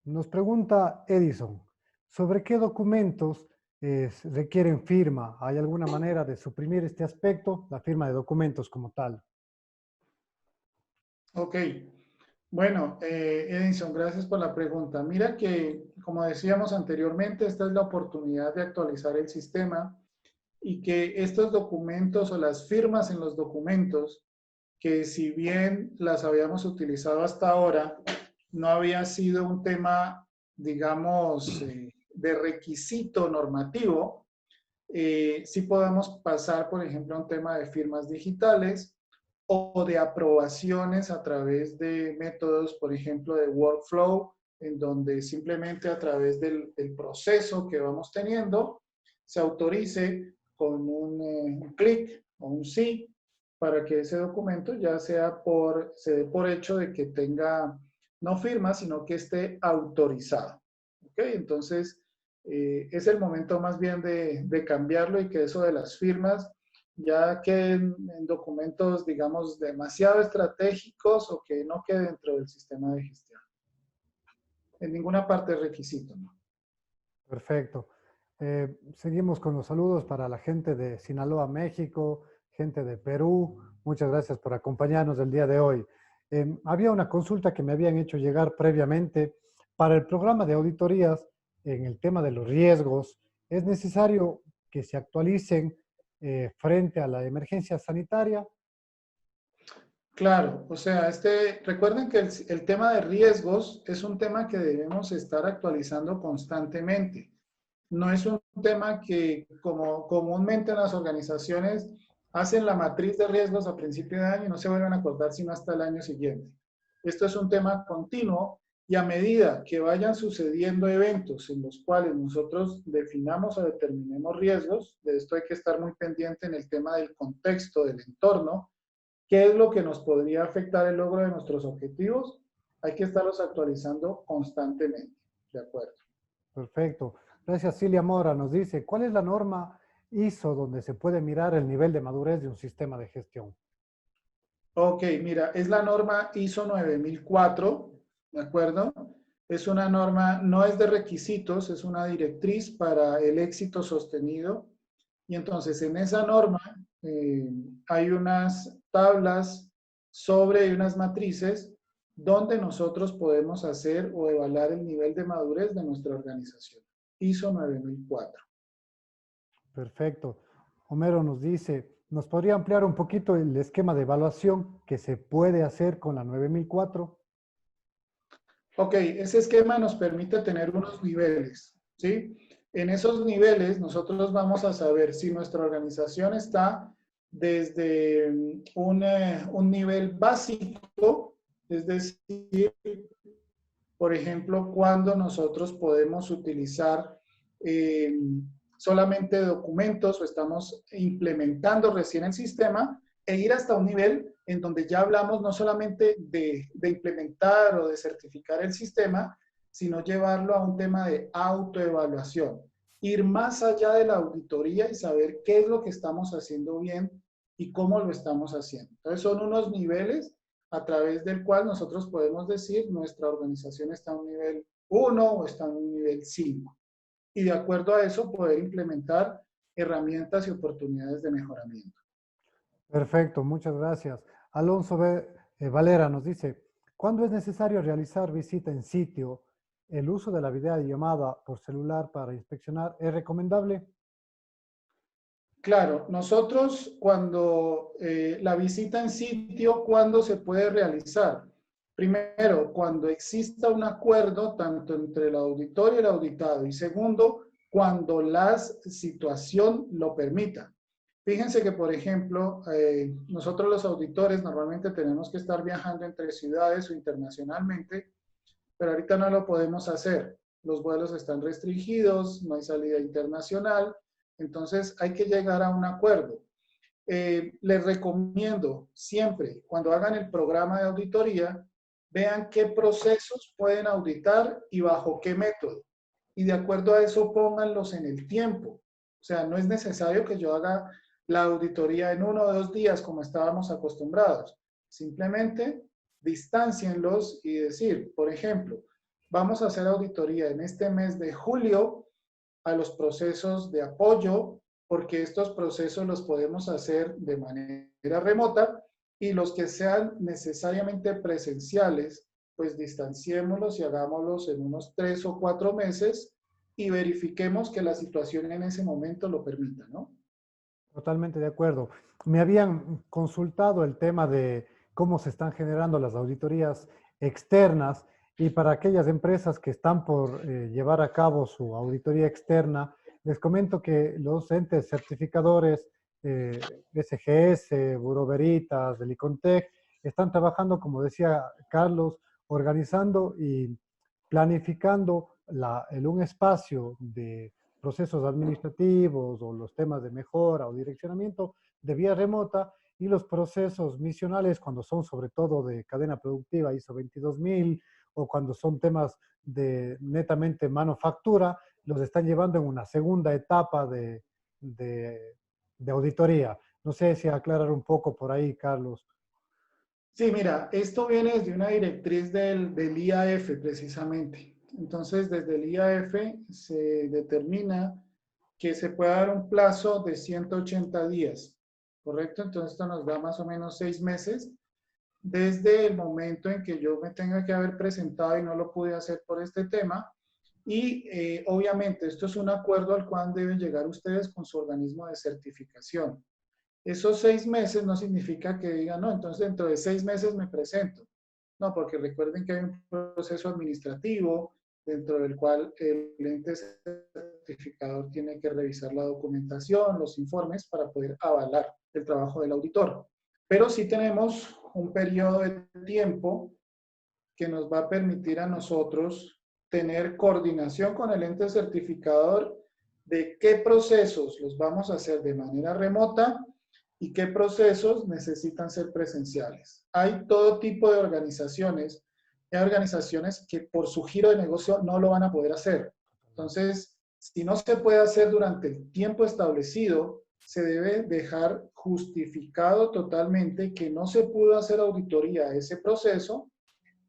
Nos pregunta Edison, ¿sobre qué documentos requieren firma? ¿Hay alguna manera de suprimir este aspecto, la firma de documentos como tal? Ok. Bueno, Edison, gracias por la pregunta. Mira que, como decíamos anteriormente, esta es la oportunidad de actualizar el sistema y que estos documentos o las firmas en los documentos, que si bien las habíamos utilizado hasta ahora, no había sido un tema, digamos, de requisito normativo, sí podemos pasar, por ejemplo, a un tema de firmas digitales o de aprobaciones a través de métodos, por ejemplo, de workflow, en donde simplemente a través del proceso que vamos teniendo, se autorice con un clic o un sí para que ese documento ya se dé por hecho de que tenga no firma, sino que esté autorizado. ¿Ok? Entonces, es el momento más bien de cambiarlo y que eso de las firmas ya queden en documentos, digamos, demasiado estratégicos o que no quede dentro del sistema de gestión. En ninguna parte es requisito, ¿no? Perfecto. Seguimos con los saludos para la gente de Sinaloa, México, gente de Perú. Muchas gracias por acompañarnos el día de hoy. Había una consulta que me habían hecho llegar previamente para el programa de auditorías en el tema de los riesgos. ¿Es necesario que se actualicen frente a la emergencia sanitaria? Claro, o sea, recuerden que el tema de riesgos es un tema que debemos estar actualizando constantemente. No es un tema que, como comúnmente en las organizaciones, hacen la matriz de riesgos a principio de año y no se vuelven a acordar sino hasta el año siguiente. Esto es un tema continuo y a medida que vayan sucediendo eventos en los cuales nosotros definamos o determinemos riesgos, de esto hay que estar muy pendiente en el tema del contexto, del entorno, qué es lo que nos podría afectar el logro de nuestros objetivos, hay que estarlos actualizando constantemente. ¿De acuerdo? Perfecto. Gracias, Cilia Mora. Nos dice, ¿cuál es la norma ISO donde se puede mirar el nivel de madurez de un sistema de gestión? Ok, mira, es la norma ISO 9004, ¿de acuerdo? Es una norma, no es de requisitos, es una directriz para el éxito sostenido. Y entonces en esa norma hay unas tablas sobre unas matrices donde nosotros podemos hacer o evaluar el nivel de madurez de nuestra organización. ISO 9004. Perfecto. Homero nos dice, ¿nos podría ampliar un poquito el esquema de evaluación que se puede hacer con la 9004? Ok, ese esquema nos permite tener unos niveles, ¿sí? En esos niveles nosotros vamos a saber si nuestra organización está desde un nivel básico, es decir, por ejemplo, cuando nosotros podemos utilizar eh, solamente documentos o estamos implementando recién el sistema e ir hasta un nivel en donde ya hablamos no solamente de implementar o de certificar el sistema, sino llevarlo a un tema de autoevaluación. Ir más allá de la auditoría y saber qué es lo que estamos haciendo bien y cómo lo estamos haciendo. Entonces son unos niveles a través del cual nosotros podemos decir nuestra organización está a un nivel 1 o está a un nivel 5. Y de acuerdo a eso poder implementar herramientas y oportunidades de mejoramiento. Perfecto, muchas gracias. Alonso Valera nos dice, ¿cuándo es necesario realizar visita en sitio? ¿El uso de la videollamada por celular para inspeccionar es recomendable? Claro, nosotros cuando la visita en sitio, ¿cuándo se puede realizar? Primero, cuando exista un acuerdo tanto entre el auditor y el auditado. Y segundo, cuando la situación lo permita. Fíjense que, por ejemplo, nosotros los auditores normalmente tenemos que estar viajando entre ciudades o internacionalmente, pero ahorita no lo podemos hacer. Los vuelos están restringidos, no hay salida internacional, entonces hay que llegar a un acuerdo. Les recomiendo siempre, cuando hagan el programa de auditoría, vean qué procesos pueden auditar y bajo qué método. Y de acuerdo a eso, pónganlos en el tiempo. O sea, no es necesario que yo haga la auditoría en 1 o 2 días como estábamos acostumbrados. Simplemente distáncienlos y decir, por ejemplo, vamos a hacer auditoría en este mes de julio a los procesos de apoyo, porque estos procesos los podemos hacer de manera remota y los que sean necesariamente presenciales, pues distanciémoslos y hagámoslos en unos 3 o 4 meses y verifiquemos que la situación en ese momento lo permita, ¿no? Totalmente de acuerdo. Me habían consultado el tema de cómo se están generando las auditorías externas y para aquellas empresas que están por llevar a cabo su auditoría externa, les comento que los entes certificadores, SGS, Bureau Veritas, del ICONTEC, están trabajando, como decía Carlos, organizando y planificando un espacio de procesos administrativos o los temas de mejora o direccionamiento de vía remota y los procesos misionales cuando son sobre todo de cadena productiva ISO 22000 o cuando son temas de netamente manufactura, los están llevando en una segunda etapa de, de auditoría. No sé si aclarar un poco por ahí, Carlos. Sí, mira, esto viene desde una directriz del IAF precisamente. Entonces, desde el IAF se determina que se puede dar un plazo de 180 días, ¿correcto? Entonces, esto nos da más o menos 6 meses desde el momento en que yo me tenga que haber presentado y no lo pude hacer por este tema, Y obviamente esto es un acuerdo al cual deben llegar ustedes con su organismo de certificación. Esos 6 meses no significa que digan, no, entonces dentro de 6 meses me presento. No, porque recuerden que hay un proceso administrativo dentro del cual el ente certificador tiene que revisar la documentación, los informes para poder avalar el trabajo del auditor. Pero sí tenemos un periodo de tiempo que nos va a permitir a nosotros tener coordinación con el ente certificador de qué procesos los vamos a hacer de manera remota y qué procesos necesitan ser presenciales. Hay todo tipo de organizaciones. Hay organizaciones que por su giro de negocio no lo van a poder hacer. Entonces, si no se puede hacer durante el tiempo establecido, se debe dejar justificado totalmente que no se pudo hacer auditoría a ese proceso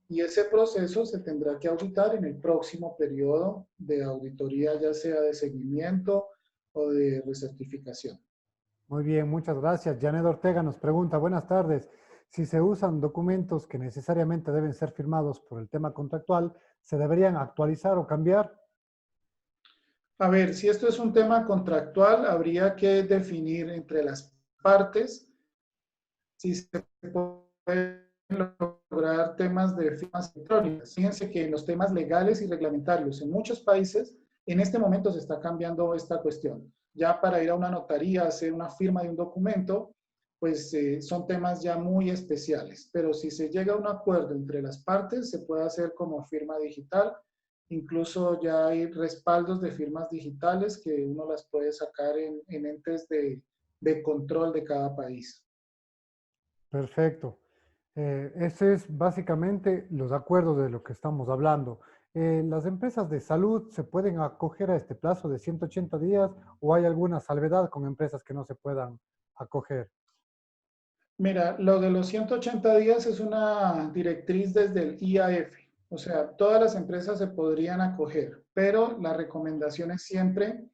y ese proceso se tendrá que auditar en el próximo periodo de auditoría, ya sea de seguimiento o de recertificación. Muy bien, muchas gracias. Janet Ortega nos pregunta, buenas tardes, si se usan documentos que necesariamente deben ser firmados por el tema contractual, ¿se deberían actualizar o cambiar? A ver, si esto es un tema contractual, habría que definir entre las partes si se pueden lograr temas de firmas electrónicas. Fíjense que en los temas legales y reglamentarios en muchos países, en este momento se está cambiando esta cuestión. Ya para ir a una notaría, hacer una firma de un documento, pues son temas ya muy especiales. Pero si se llega a un acuerdo entre las partes, se puede hacer como firma digital. Incluso ya hay respaldos de firmas digitales que uno las puede sacar en entes de control de cada país. Perfecto. Ese es básicamente los acuerdos de lo que estamos hablando. ¿Las empresas de salud se pueden acoger a este plazo de 180 días o hay alguna salvedad con empresas que no se puedan acoger? Mira, lo de los 180 días es una directriz desde el IAF. O sea, todas las empresas se podrían acoger, pero la recomendación es siempre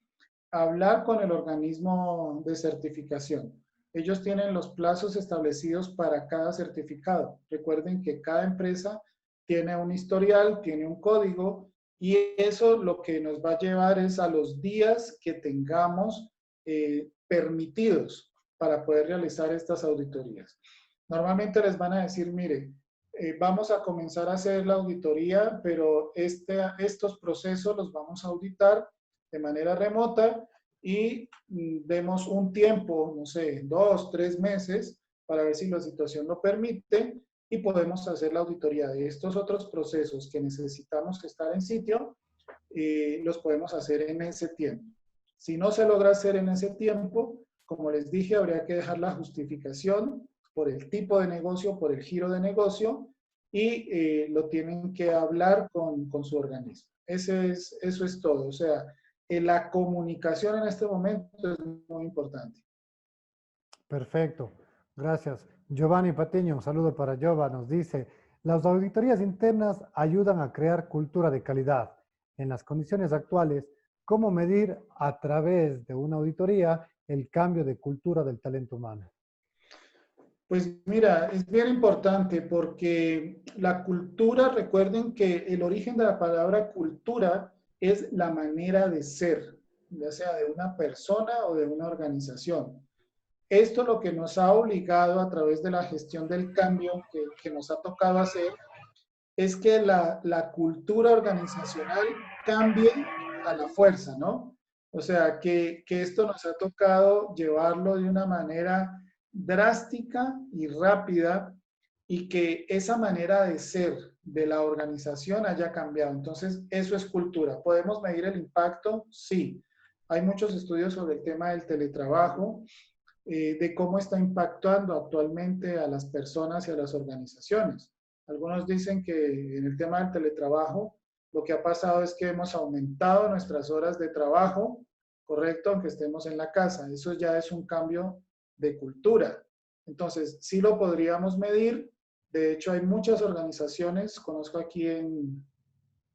hablar con el organismo de certificación. Ellos tienen los plazos establecidos para cada certificado. Recuerden que cada empresa tiene un historial, tiene un código y eso lo que nos va a llevar es a los días que tengamos permitidos para poder realizar estas auditorías. Normalmente les van a decir, mire, vamos a comenzar a hacer la auditoría, pero estos procesos los vamos a auditar de manera remota y demos un tiempo, no sé, 2, 3 meses, para ver si la situación lo permite y podemos hacer la auditoría de estos otros procesos que necesitamos estar en sitio, los podemos hacer en ese tiempo. Si no se logra hacer en ese tiempo, como les dije, habría que dejar la justificación por el tipo de negocio, por el giro de negocio, y lo tienen que hablar con su organismo. Eso es todo. O sea, la comunicación en este momento es muy importante. Perfecto, gracias. Giovanni Patiño, un saludo para Giova, nos dice, las auditorías internas ayudan a crear cultura de calidad. En las condiciones actuales, ¿cómo medir a través de una auditoría el cambio de cultura del talento humano? Pues mira, es bien importante porque la cultura, recuerden que el origen de la palabra cultura es la manera de ser, ya sea de una persona o de una organización. Esto lo que nos ha obligado a través de la gestión del cambio que nos ha tocado hacer es que la cultura organizacional cambie a la fuerza, ¿no? O sea, que esto nos ha tocado llevarlo de una manera drástica y rápida y que esa manera de ser de la organización haya cambiado. Entonces, eso es cultura. ¿Podemos medir el impacto? Sí. Hay muchos estudios sobre el tema del teletrabajo, de cómo está impactando actualmente a las personas y a las organizaciones. Algunos dicen que en el tema del teletrabajo, lo que ha pasado es que hemos aumentado nuestras horas de trabajo, correcto, aunque estemos en la casa. Eso ya es un cambio de cultura. Entonces, sí lo podríamos medir. De hecho, hay muchas organizaciones, conozco aquí en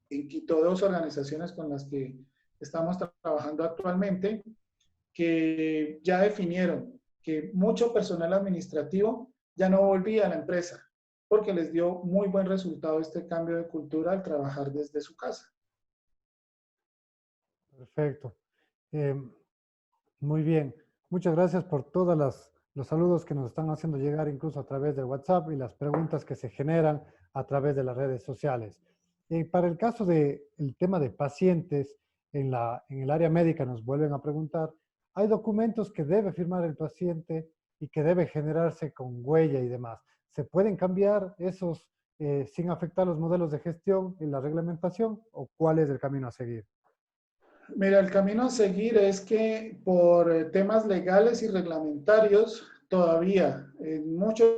Quito 2 organizaciones con las que estamos trabajando actualmente, que ya definieron que mucho personal administrativo ya no volvía a la empresa porque les dio muy buen resultado este cambio de cultura al trabajar desde su casa. Perfecto. Eh, Muy bien. Muchas gracias por todos los saludos que nos están haciendo llegar incluso a través del WhatsApp y las preguntas que se generan a través de las redes sociales. Para el caso del tema de pacientes en el área médica nos vuelven a preguntar, ¿hay documentos que debe firmar el paciente y que debe generarse con huella y demás? ¿Se pueden cambiar esos sin afectar los modelos de gestión y la reglamentación o cuál es el camino a seguir? Mira, el camino a seguir es que por temas legales y reglamentarios, todavía en muchos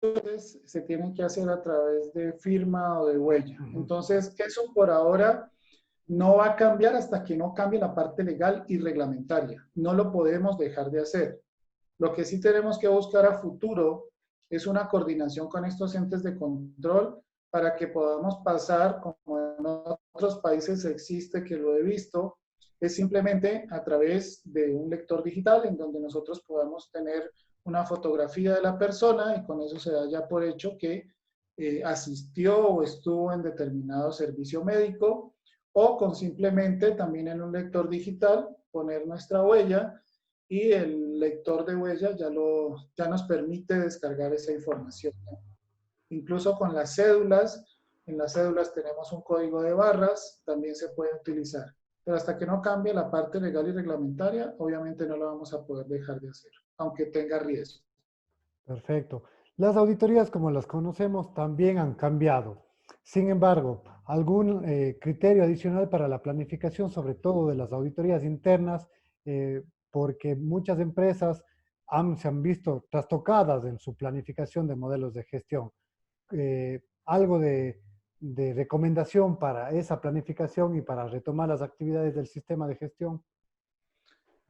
casos se tienen que hacer a través de firma o de huella. Ujú. Entonces, eso por ahora no va a cambiar hasta que no cambie la parte legal y reglamentaria. No lo podemos dejar de hacer. Lo que sí tenemos que buscar a futuro es una coordinación con estos entes de control para que podamos pasar, como en otros países existe, que lo he visto, es simplemente a través de un lector digital en donde nosotros podamos tener una fotografía de la persona y con eso se da ya por hecho que asistió o estuvo en determinado servicio médico, o con simplemente también en un lector digital poner nuestra huella y el lector de huella ya nos permite descargar esa información, ¿no? Incluso con las cédulas, en las cédulas tenemos un código de barras, también se puede utilizar. Pero hasta que no cambie la parte legal y reglamentaria, obviamente no lo vamos a poder dejar de hacer, aunque tenga riesgo. Perfecto. Las auditorías como las conocemos también han cambiado. Sin embargo, ¿algún criterio adicional para la planificación, sobre todo de las auditorías internas? Porque muchas empresas se han visto trastocadas en su planificación de modelos de gestión. Algo de recomendación para esa planificación y para retomar las actividades del sistema de gestión.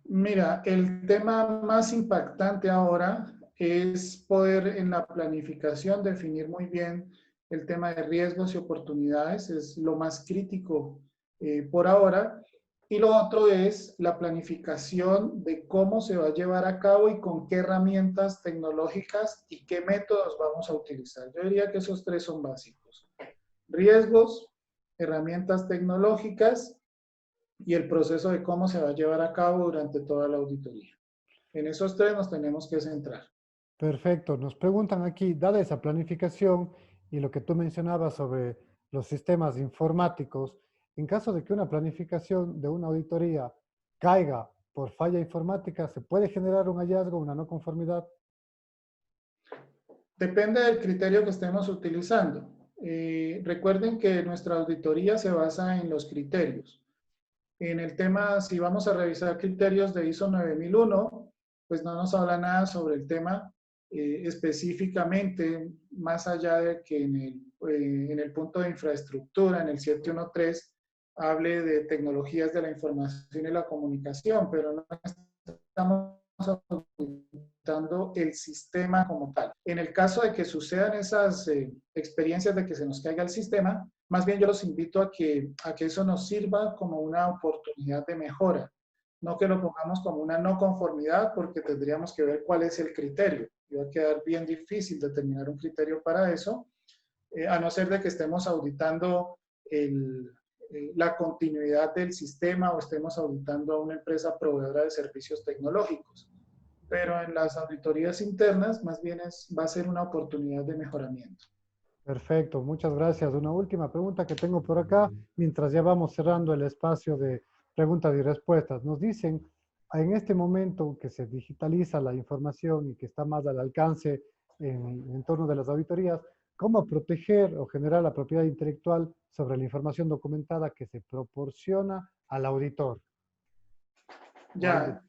Mira, el tema más impactante ahora es poder en la planificación definir muy bien el tema de riesgos y oportunidades, es lo más crítico por ahora. Y lo otro es la planificación de cómo se va a llevar a cabo y con qué herramientas tecnológicas y qué métodos vamos a utilizar. Yo diría que esos tres son básicos. Riesgos, herramientas tecnológicas y el proceso de cómo se va a llevar a cabo durante toda la auditoría. En esos tres nos tenemos que centrar. Perfecto. Nos preguntan aquí, dada esa planificación y lo que tú mencionabas sobre los sistemas informáticos, en caso de que una planificación de una auditoría caiga por falla informática, ¿se puede generar un hallazgo, una no conformidad? Depende del criterio que estemos utilizando. Recuerden que nuestra auditoría se basa en los criterios. En el tema, si vamos a revisar criterios de ISO 9001, pues no nos habla nada sobre el tema específicamente, más allá de que en el punto de infraestructura, en el 713, hable de tecnologías de la información y la comunicación, pero no estamos auditando el sistema como tal. En el caso de que sucedan esas experiencias de que se nos caiga el sistema, más bien yo los invito a que eso nos sirva como una oportunidad de mejora, no que lo pongamos como una no conformidad, porque tendríamos que ver cuál es el criterio. Y va a quedar bien difícil determinar un criterio para eso, a no ser de que estemos auditando la continuidad del sistema o estemos auditando a una empresa proveedora de servicios tecnológicos. Pero en las auditorías internas, más bien va a ser una oportunidad de mejoramiento. Perfecto, muchas gracias. Una última pregunta que tengo por acá, mientras ya vamos cerrando el espacio de preguntas y respuestas. Nos dicen, en este momento que se digitaliza la información y que está más al alcance en torno de las auditorías, ¿cómo proteger o generar la propiedad intelectual sobre la información documentada que se proporciona al auditor? Ya,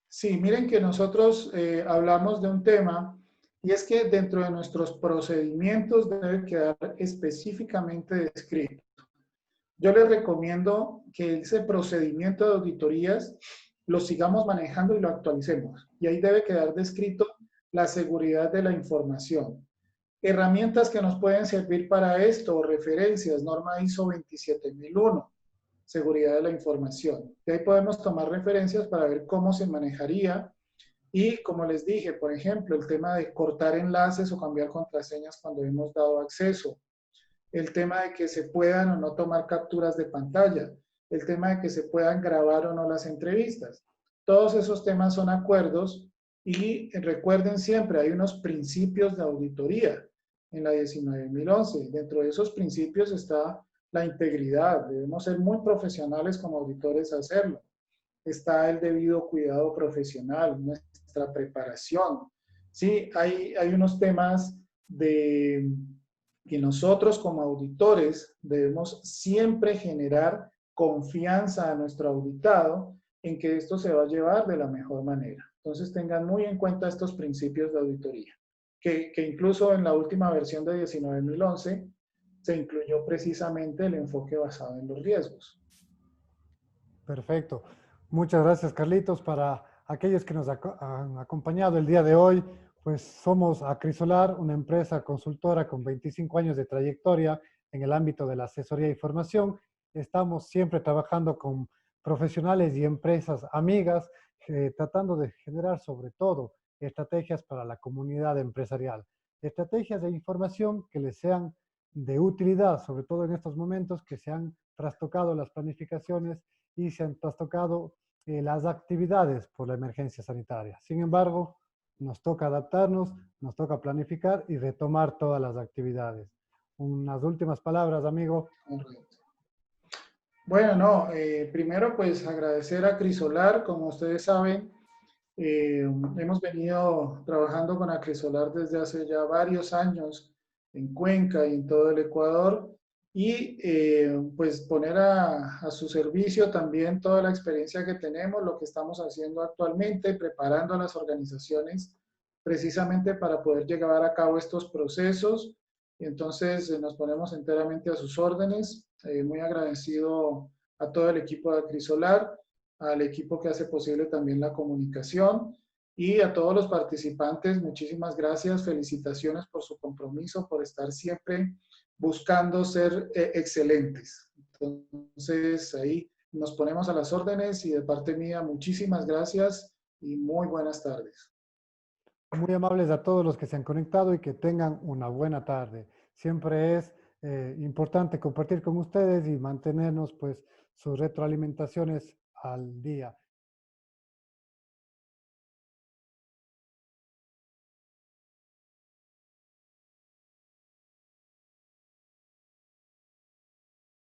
sí, miren que nosotros hablamos de un tema y es que dentro de nuestros procedimientos debe quedar específicamente descrito. Yo les recomiendo que ese procedimiento de auditorías lo sigamos manejando y lo actualicemos. Y ahí debe quedar descrito la seguridad de la información. Herramientas que nos pueden servir para esto, referencias, norma ISO 27001, seguridad de la información. De ahí podemos tomar referencias para ver cómo se manejaría y, como les dije, por ejemplo, el tema de cortar enlaces o cambiar contraseñas cuando hemos dado acceso, el tema de que se puedan o no tomar capturas de pantalla, el tema de que se puedan grabar o no las entrevistas. Todos esos temas son acuerdos y recuerden siempre, hay unos principios de auditoría en la 19.011. Dentro de esos principios está la integridad. Debemos ser muy profesionales como auditores a hacerlo. Está el debido cuidado profesional, nuestra preparación. Sí, hay unos temas de que nosotros como auditores debemos siempre generar confianza a nuestro auditado en que esto se va a llevar de la mejor manera. Entonces tengan muy en cuenta estos principios de auditoría, que incluso en la última versión de 19.011 se incluyó precisamente el enfoque basado en los riesgos. Perfecto. Muchas gracias, Carlitos. Para aquellos que nos han acompañado el día de hoy, pues somos Acrisolar, una empresa consultora con 25 años de trayectoria en el ámbito de la asesoría y formación. Estamos siempre trabajando con profesionales y empresas amigas, tratando de generar sobre todo estrategias para la comunidad empresarial. Estrategias de información que les sean de utilidad, sobre todo en estos momentos que se han trastocado las planificaciones y se han trastocado las actividades por la emergencia sanitaria. Sin embargo, nos toca adaptarnos, nos toca planificar y retomar todas las actividades. Unas últimas palabras, amigo. Correcto. Bueno, no, primero pues agradecer a Crisolar, como ustedes saben, hemos venido trabajando con Acrisolar desde hace ya varios años en Cuenca y en todo el Ecuador y pues poner a su servicio también toda la experiencia que tenemos, lo que estamos haciendo actualmente, preparando a las organizaciones precisamente para poder llevar a cabo estos procesos. Y entonces nos ponemos enteramente a sus órdenes. Muy agradecido a todo el equipo de Acrisolar, al equipo que hace posible también la comunicación y a todos los participantes, muchísimas gracias, felicitaciones por su compromiso, por estar siempre buscando ser excelentes. Entonces, ahí nos ponemos a las órdenes y de parte mía, muchísimas gracias y muy buenas tardes. Muy amables a todos los que se han conectado y que tengan una buena tarde. Siempre es importante compartir con ustedes y mantenernos pues sus retroalimentaciones al día.